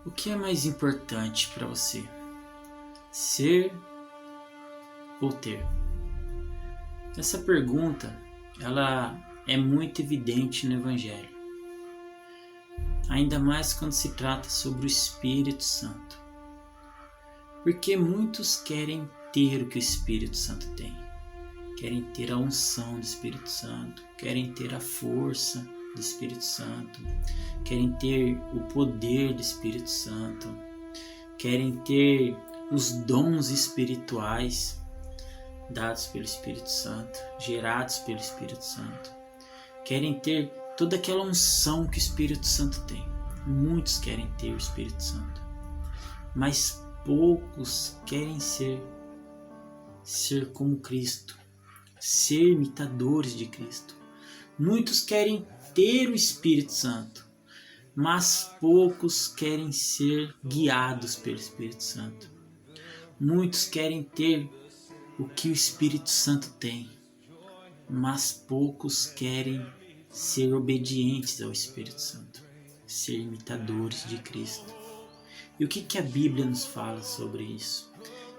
O que é mais importante para você? Ser ou ter? Essa pergunta, ela é muito evidente no Evangelho. Ainda mais quando se trata sobre o Espírito Santo. Porque muitos querem ter o que o Espírito Santo tem. Querem ter a unção do Espírito Santo, querem ter a força do Espírito Santo, querem ter o poder do Espírito Santo, querem ter os dons espirituais dados pelo Espírito Santo, gerados pelo Espírito Santo, querem ter toda aquela unção que o Espírito Santo tem. Muitos querem ter o Espírito Santo, mas poucos querem ser como Cristo, ser imitadores de Cristo. Muitos querem ter o Espírito Santo, mas poucos querem ser guiados pelo Espírito Santo. Muitos querem ter o que o Espírito Santo tem, mas poucos querem ser obedientes ao Espírito Santo, ser imitadores de Cristo. E o que a Bíblia nos fala sobre isso?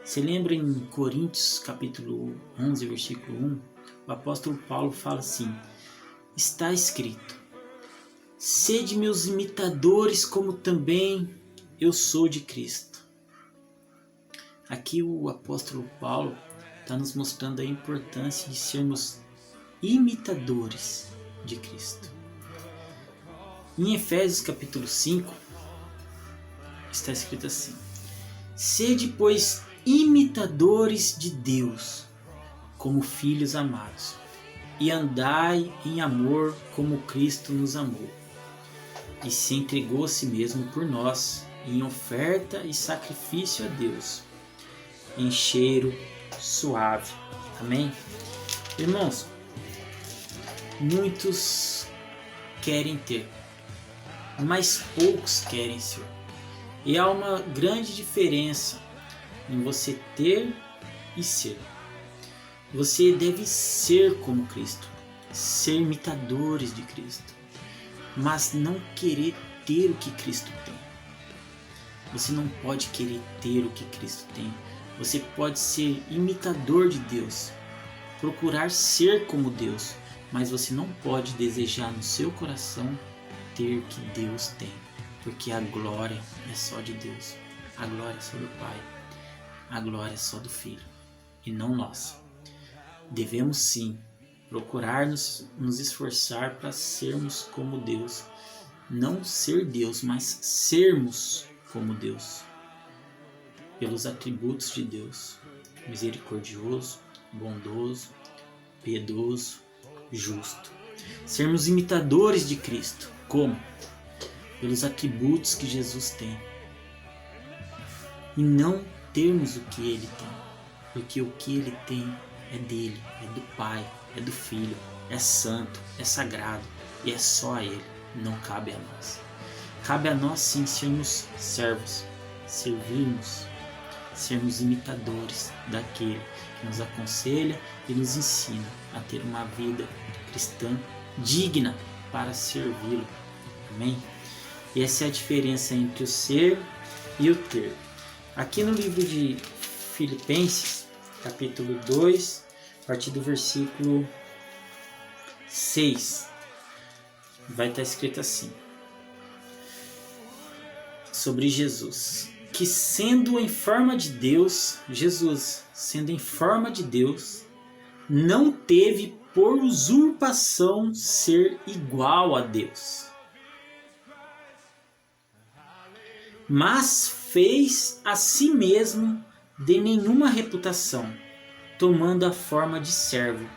Você lembra em Coríntios capítulo 11, versículo 1? O apóstolo Paulo fala assim: está escrito: sede meus imitadores, como também eu sou de Cristo. Aqui o apóstolo Paulo está nos mostrando a importância de sermos imitadores de Cristo. Em Efésios capítulo 5, está escrito assim: sede, pois, imitadores de Deus, como filhos amados, e andai em amor como Cristo nos amou, e se entregou a si mesmo por nós, em oferta e sacrifício a Deus, em cheiro suave. Amém? Irmãos, muitos querem ter, mas poucos querem ser. E há uma grande diferença em você ter e ser. Você deve ser como Cristo, ser imitadores de Cristo, mas não querer ter o que Cristo tem. Você não pode querer ter o que Cristo tem. Você pode ser imitador de Deus, procurar ser como Deus, mas você não pode desejar no seu coração ter o que Deus tem, porque a glória é só de Deus, a glória é só do Pai, a glória é só do Filho e não nossa. Devemos sim procurar nos esforçar para sermos como Deus, não ser Deus, mas sermos como Deus, pelos atributos de Deus: misericordioso, bondoso, piedoso, justo. Sermos imitadores de Cristo. Como? Pelos atributos que Jesus tem. E não termos o que Ele tem. Porque o que Ele tem é dele, é do Pai, é do Filho, é santo, é sagrado e é só a Ele. Não cabe a nós. Cabe a nós sim sermos servos, servirmos, sermos imitadores daquele que nos aconselha e nos ensina a ter uma vida cristã digna para servi-lo. Amém? E essa é a diferença entre o ser e o ter. Aqui no livro de Filipenses, capítulo 2, a partir do versículo 6, vai estar escrito assim, sobre Jesus: que sendo em forma de Deus, Jesus, sendo em forma de Deus, não teve por usurpação ser igual a Deus, mas fez a si mesmo de nenhuma reputação, tomando a forma de servo,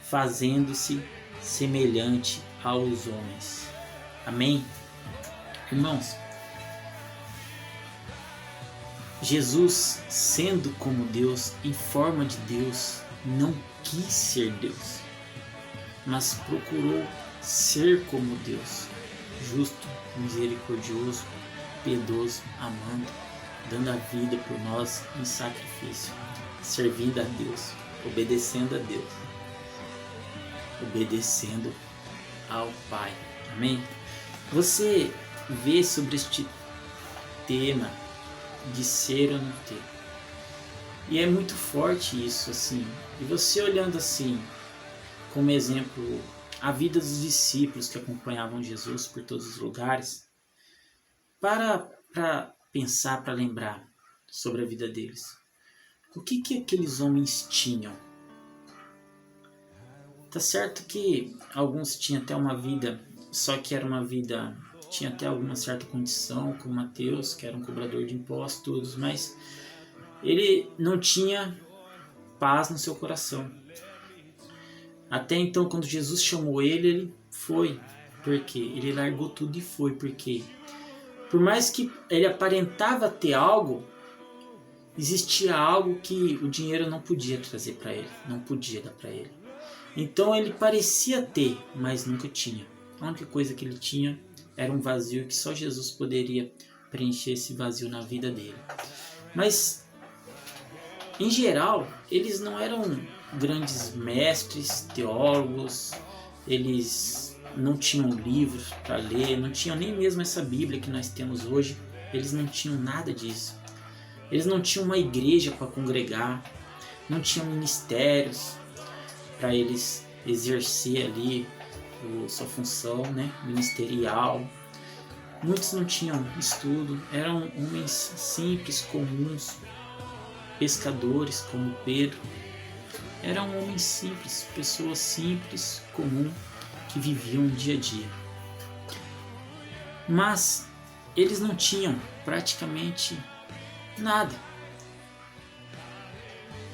fazendo-se semelhante aos homens. Amém? Irmãos, Jesus, sendo como Deus, em forma de Deus, não quis ser Deus, mas procurou ser como Deus, justo, misericordioso, piedoso, amando, dando a vida por nós em sacrifício, servindo a Deus, obedecendo a Deus, obedecendo ao Pai. Amém? Você vê sobre tema de ser ou não ter. E é muito forte isso, assim. E você olhando assim, como exemplo, a vida dos discípulos que acompanhavam Jesus por todos os lugares, para pensar, para lembrar sobre a vida deles. O que aqueles homens tinham? Tá certo que alguns tinham até uma vida, só que era uma vida, tinha até alguma certa condição, como Mateus, que era um cobrador de impostos, mas ele não tinha paz no seu coração. Até então, quando Jesus chamou ele, ele foi. Por quê? Ele largou tudo e foi. Por quê? Por mais que ele aparentava ter algo, existia algo que o dinheiro não podia trazer para ele, não podia dar para ele. Então ele parecia ter, mas nunca tinha. A única coisa que ele tinha era um vazio que só Jesus poderia preencher esse vazio na vida dele. Mas, em geral, eles não eram grandes mestres, teólogos, eles não tinham livros para ler, não tinham nem mesmo essa Bíblia que nós temos hoje, eles não tinham nada disso. Eles não tinham uma igreja para congregar, não tinham ministérios para eles exercer ali sua função, né, ministerial. Muitos não tinham estudo, eram homens simples, comuns, pescadores como Pedro. Eram homens simples, pessoas simples, comuns, que viviam o dia a dia. Mas eles não tinham praticamente nada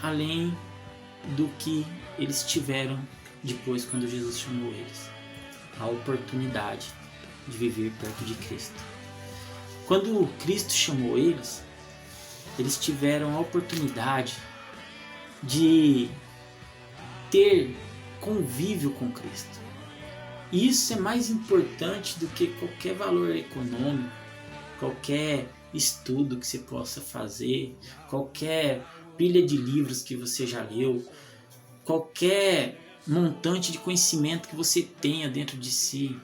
além do que eles tiveram depois quando Jesus chamou eles. A oportunidade de viver perto de Cristo. Quando Cristo chamou eles, eles tiveram a oportunidade de ter convívio com Cristo. E isso é mais importante do que qualquer valor econômico, qualquer estudo que você possa fazer, qualquer pilha de livros que você já leu, qualquer montante de conhecimento que você tenha dentro de si.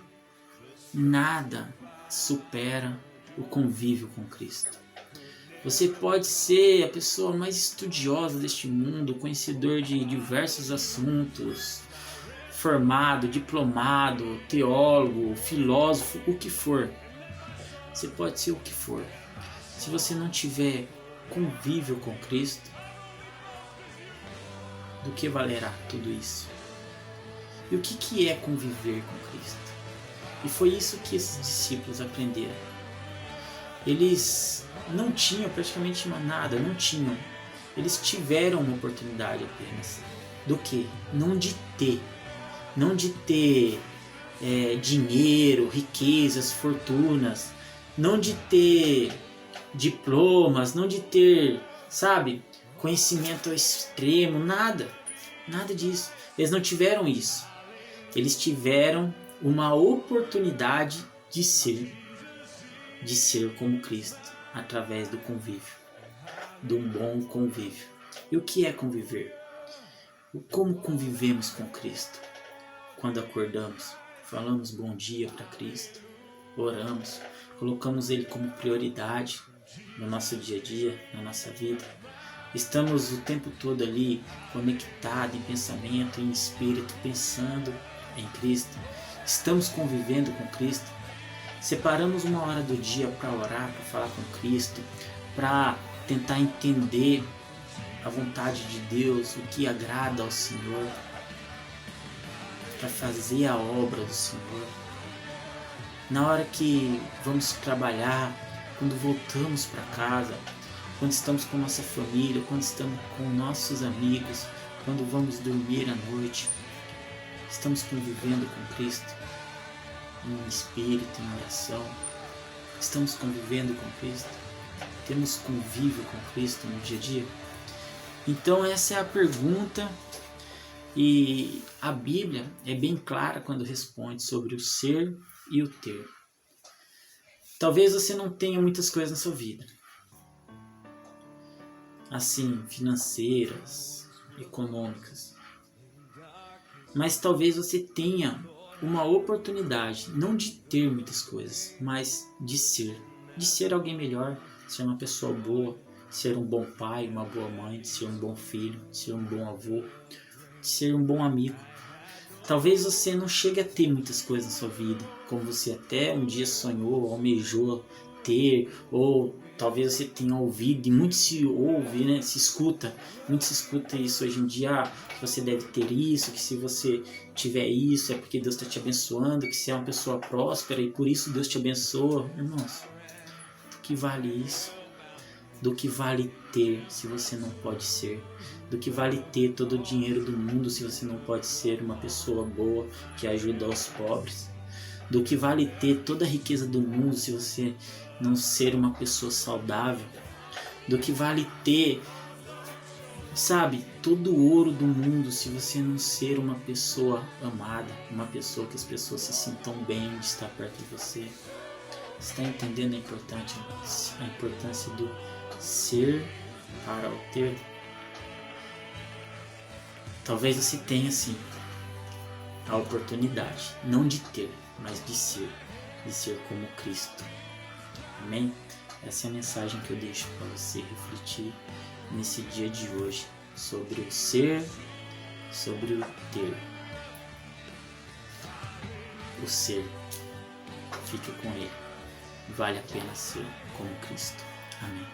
Nada supera o convívio com Cristo. Você pode ser a pessoa mais estudiosa deste mundo, conhecedor de diversos assuntos, formado, diplomado, teólogo, filósofo, o que for. Você pode ser o que for. Se você não tiver convívio com Cristo, do que valerá tudo isso? E o que é conviver com Cristo? E foi isso que esses discípulos aprenderam. Eles não tinham praticamente nada, não tinham. Eles tiveram uma oportunidade apenas. Do que? Não de ter. Não de ter dinheiro, riquezas, fortunas. Não de ter diplomas, não de ter, sabe, conhecimento extremo, nada. Nada disso. Eles não tiveram isso. Eles tiveram uma oportunidade de ser como Cristo, através do convívio, do bom convívio. E o que é conviver? Como convivemos com Cristo? Quando acordamos, falamos bom dia para Cristo, oramos, colocamos Ele como prioridade no nosso dia a dia, na nossa vida. Estamos o tempo todo ali conectados em pensamento, em espírito, pensando em Cristo. Estamos convivendo com Cristo. Separamos uma hora do dia para orar, para falar com Cristo, para tentar entender a vontade de Deus, o que agrada ao Senhor, para fazer a obra do Senhor. Na hora que vamos trabalhar, quando voltamos para casa, quando estamos com nossa família, quando estamos com nossos amigos, quando vamos dormir à noite, estamos convivendo com Cristo em espírito, em oração. Estamos convivendo com Cristo. Temos convívio com Cristo no dia a dia. Então essa é a pergunta, e a Bíblia é bem clara quando responde sobre o ser e o ter. Talvez você não tenha muitas coisas na sua vida, assim, financeiras, econômicas, mas talvez você tenha uma oportunidade, não de ter muitas coisas, mas de ser. de ser alguém melhor, ser uma pessoa boa, ser um bom pai, uma boa mãe, de ser um bom filho, de ser um bom avô, de ser um bom amigo. Talvez você não chegue a ter muitas coisas na sua vida, como você até um dia sonhou, almejou ter, ou talvez você tenha ouvido, e muito se ouve, né? Muito se escuta isso hoje em dia, que você deve ter isso, que se você tiver isso é porque Deus está te abençoando, que você é uma pessoa próspera e por isso Deus te abençoa. Irmãos, do que vale isso? Do que vale ter se você não pode ser? Do que vale ter todo o dinheiro do mundo se você não pode ser uma pessoa boa que ajuda os pobres? Do que vale ter toda a riqueza do mundo se você não ser uma pessoa saudável? Do que vale ter, sabe, todo o ouro do mundo se você não ser uma pessoa amada, uma pessoa que as pessoas se sintam bem de estar perto de você? Você está entendendo a importância do ser para o ter? Talvez você tenha sim a oportunidade, não de ter, mas de ser como Cristo. Amém? Essa é a mensagem que eu deixo para você refletir nesse dia de hoje, sobre o ser, sobre o ter. O ser, fique com ele. Vale a pena ser como Cristo. Amém.